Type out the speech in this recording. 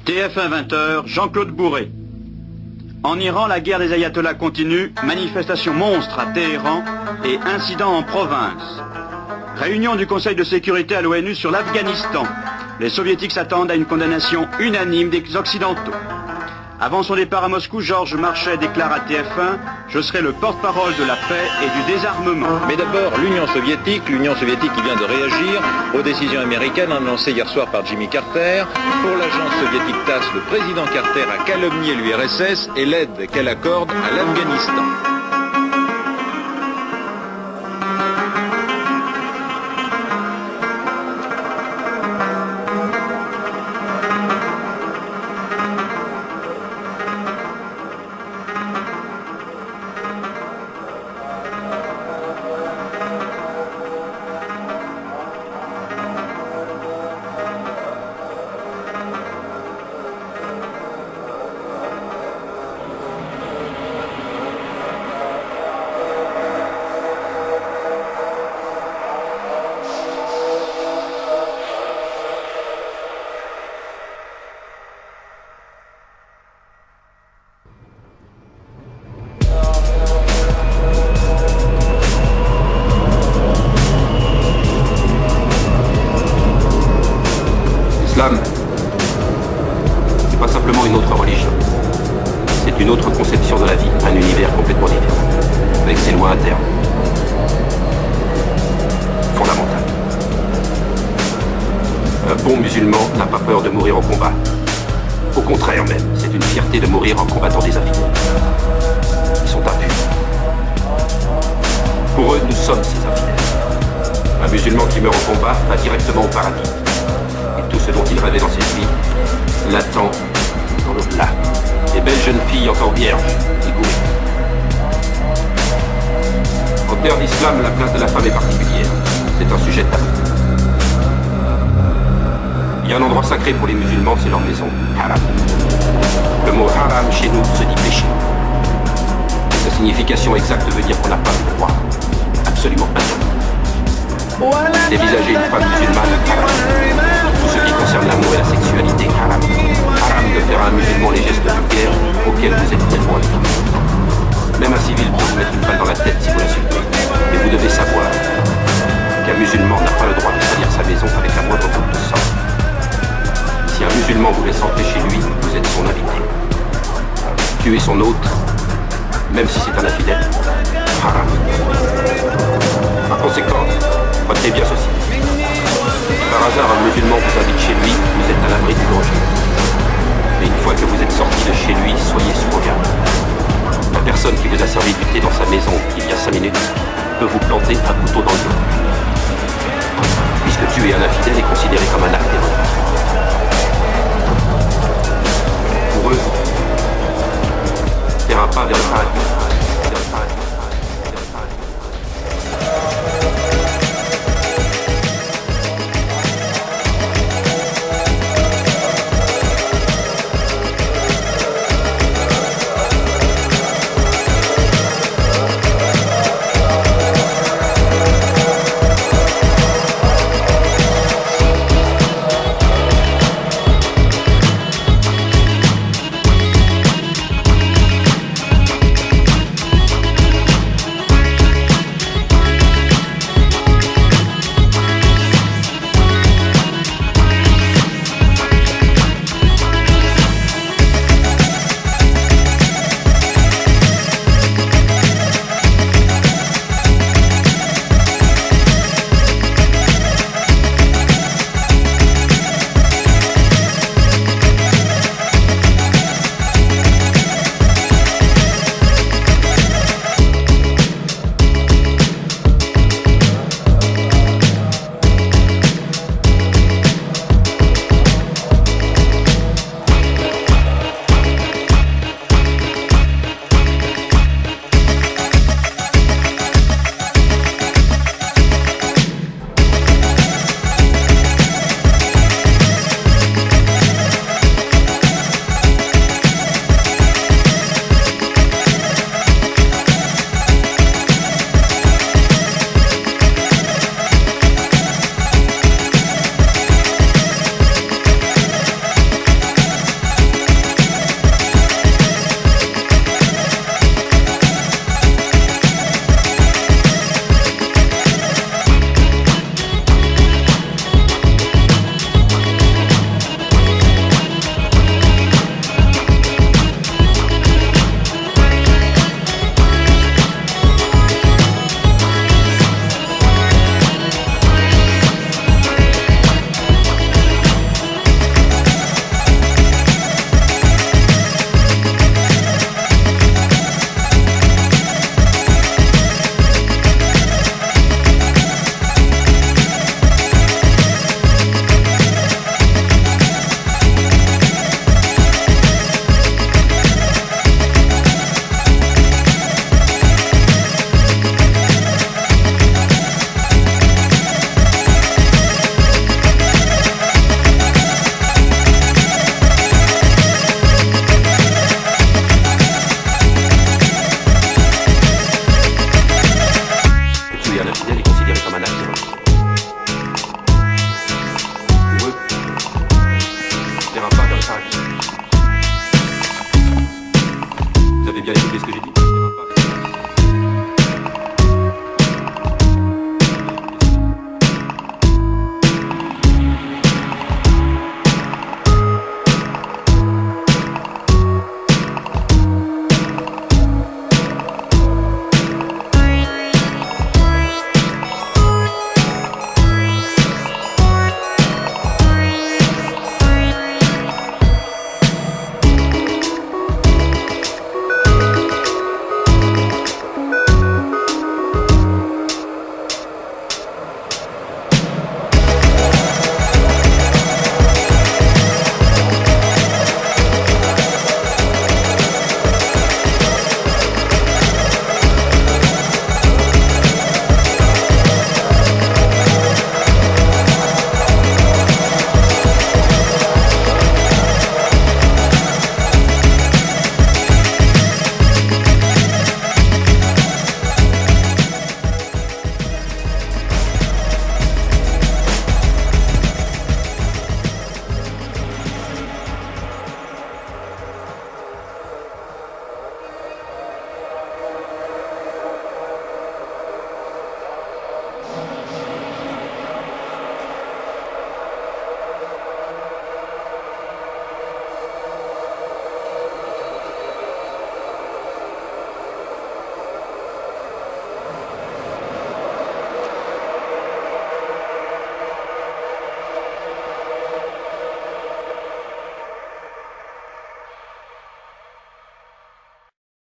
TF1 20h, Jean-Claude Bourré. En Iran, la guerre des ayatollahs continue, manifestation monstre à Téhéran et incident en province. Réunion du Conseil de sécurité à l'ONU sur l'Afghanistan. Les soviétiques s'attendent à une condamnation unanime des Occidentaux. Avant son départ à Moscou, Georges Marchais déclare à TF1 « Je serai le porte-parole de la paix et du désarmement ». Mais d'abord, l'Union soviétique qui vient de réagir aux décisions américaines annoncées hier soir par Jimmy Carter. Pour l'agence soviétique TASS, le président Carter a calomnié l'URSS et l'aide qu'elle accorde à l'Afghanistan. L'islam, c'est pas simplement une autre religion. C'est une autre conception de la vie, un univers complètement différent, avec ses lois internes. Fondamentales. Un bon musulman n'a pas peur de mourir au combat. Au contraire même, c'est une fierté de mourir en combattant des infidèles. Ils sont impurs. Pour eux, nous sommes ces infidèles. Un musulman qui meurt au combat va directement au paradis. Tout ce dont il rêvait dans cette vie l'attend dans l'au-delà. Les belles jeunes filles encore vierges, égoutées. En terre d'islam, la place de la femme est particulière. C'est un sujet tabou. Il y a un endroit sacré pour les musulmans, c'est leur maison, haram. Le mot haram chez nous se dit péché. Sa signification exacte veut dire qu'on n'a pas le droit. Absolument pas. Dévisager une femme musulmane, haram. Tout ce qui concerne l'amour et la sexualité, haram. Haram de faire à un musulman les gestes vulgaires auxquels vous êtes tellement habitués. Même un civil peut vous mettre une balle dans la tête si vous l'insultez. Mais vous devez savoir qu'un musulman n'a pas le droit de salir sa maison avec la moindre goutte de sang. Si un musulman vous laisse entrer chez lui, vous êtes son invité. Tuer son hôte, même si c'est un infidèle, haram. Par conséquent, retenez bien ceci. Si par hasard un musulman vous invite chez lui, vous êtes à l'abri du danger. Mais une fois que vous êtes sorti de chez lui, soyez sur vos gardes. La personne qui vous a servi du thé dans sa maison il y a 5 minutes peut vous planter un couteau dans le dos. Puisque tuer un infidèle est considéré comme un acte terroriste. Pour eux, faire un pas vers le paradis. guerre d'infidélité.